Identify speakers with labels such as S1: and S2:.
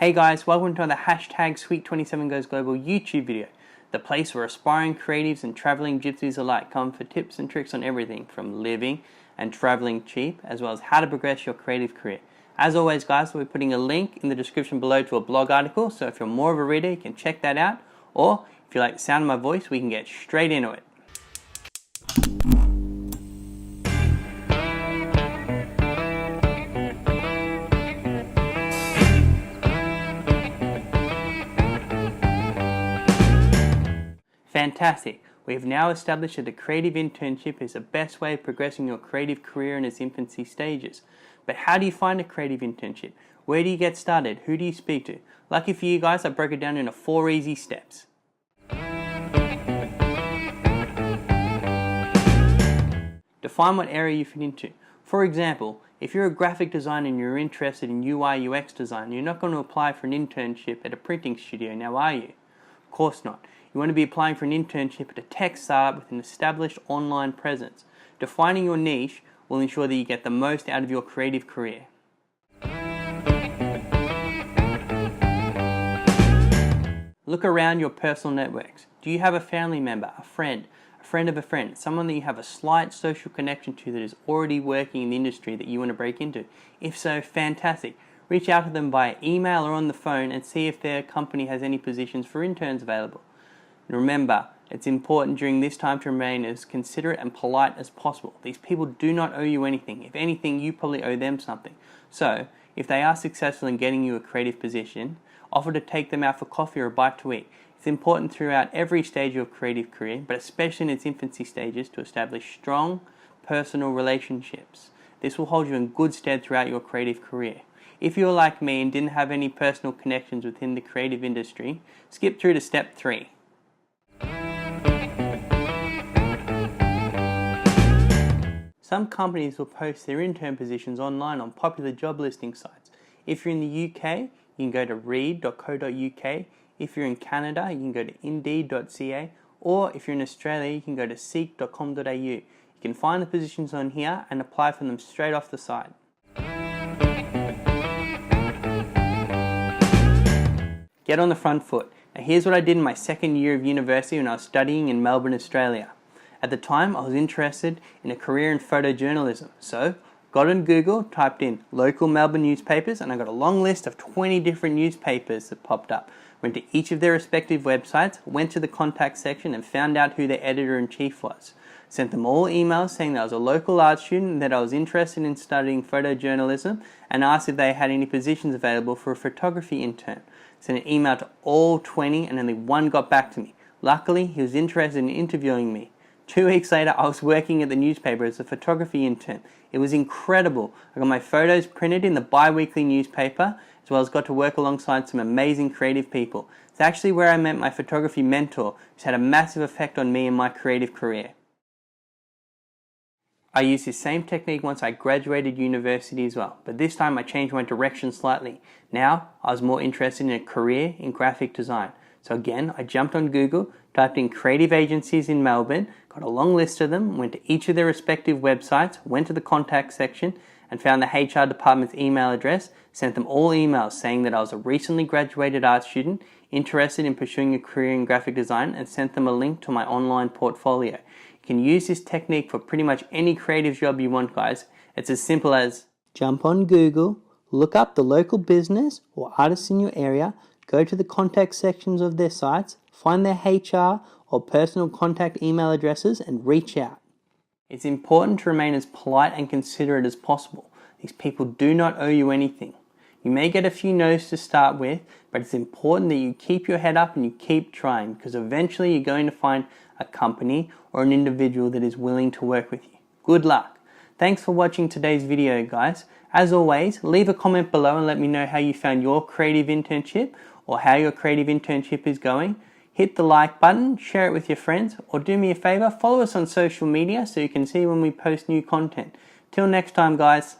S1: Hey guys, welcome to another #Sweet27GoesGlobal YouTube video, the place where aspiring creatives and traveling gypsies alike come for tips and tricks on everything from living and traveling cheap, as well as how to progress your creative career. As always guys, we're putting a link in the description below to a blog article, so if you're more of a reader, you can check that out, or if you like the sound of my voice, we can get straight into it. Fantastic! We have now established that the creative internship is the best way of progressing your creative career in its infancy stages. But how do you find a creative internship? Where do you get started? Who do you speak to? Lucky for you guys, I broke it down into 4 easy steps. Define what area you fit into. For example, if you're a graphic designer and you're interested in UI UX design, you're not going to apply for an internship at a printing studio, now are you? Of course not. You want to be applying for an internship at a tech startup with an established online presence. Defining your niche will ensure that you get the most out of your creative career. Look around your personal networks. Do you have a family member, a friend of a friend, someone that you have a slight social connection to that is already working in the industry that you want to break into? If so, fantastic. Reach out to them via email or on the phone and see if their company has any positions for interns available. And remember, it's important during this time to remain as considerate and polite as possible. These people do not owe you anything. If anything, you probably owe them something. So, if they are successful in getting you a creative position, offer to take them out for coffee or a bite to eat. It's important throughout every stage of your creative career, but especially in its infancy stages, to establish strong personal relationships. This will hold you in good stead throughout your creative career. If you're like me and didn't have any personal connections within the creative industry, skip through to step 3. Some companies will post their intern positions online on popular job listing sites. If you're in the UK, you can go to read.co.uk. If you're in Canada, you can go to indeed.ca. Or if you're in Australia, you can go to seek.com.au. You can find the positions on here and apply for them straight off the site. Get on the front foot. Now here's what I did in my second year of university when I was studying in Melbourne, Australia. At the time, I was interested in a career in photojournalism, so got on Google, typed in local Melbourne newspapers, and I got a long list of 20 different newspapers that popped up. Went to each of their respective websites, went to the contact section and found out who their editor-in-chief was. Sent them all emails saying that I was a local art student and that I was interested in studying photojournalism, and asked if they had any positions available for a photography intern. Sent an email to all 20 and only one got back to me. Luckily, he was interested in interviewing me. 2 weeks later, I was working at the newspaper as a photography intern. It was incredible. I got my photos printed in the bi-weekly newspaper, as well as got to work alongside some amazing creative people. It's actually where I met my photography mentor, who's had a massive effect on me in my creative career. I used this same technique once I graduated university as well, but this time I changed my direction slightly. Now, I was more interested in a career in graphic design. So again, I jumped on Google, typed in creative agencies in Melbourne, got a long list of them, went to each of their respective websites, went to the contact section, and found the HR department's email address, sent them all emails saying that I was a recently graduated art student, interested in pursuing a career in graphic design, and sent them a link to my online portfolio. You can use this technique for pretty much any creative job you want, guys. It's as simple as jump on Google, look up the local business or artists in your area, go to the contact sections of their sites, find their HR or personal contact email addresses and reach out. It's important to remain as polite and considerate as possible. These people do not owe you anything. You may get a few no's to start with, but it's important that you keep your head up and you keep trying, because eventually you're going to find a company or an individual that is willing to work with you. Good luck. Thanks for watching today's video, guys. As always, leave a comment below and let me know how you found your creative internship or how your creative internship is going. Hit the like button, share it with your friends, or do me a favor, follow us on social media so you can see when we post new content. Till next time, guys.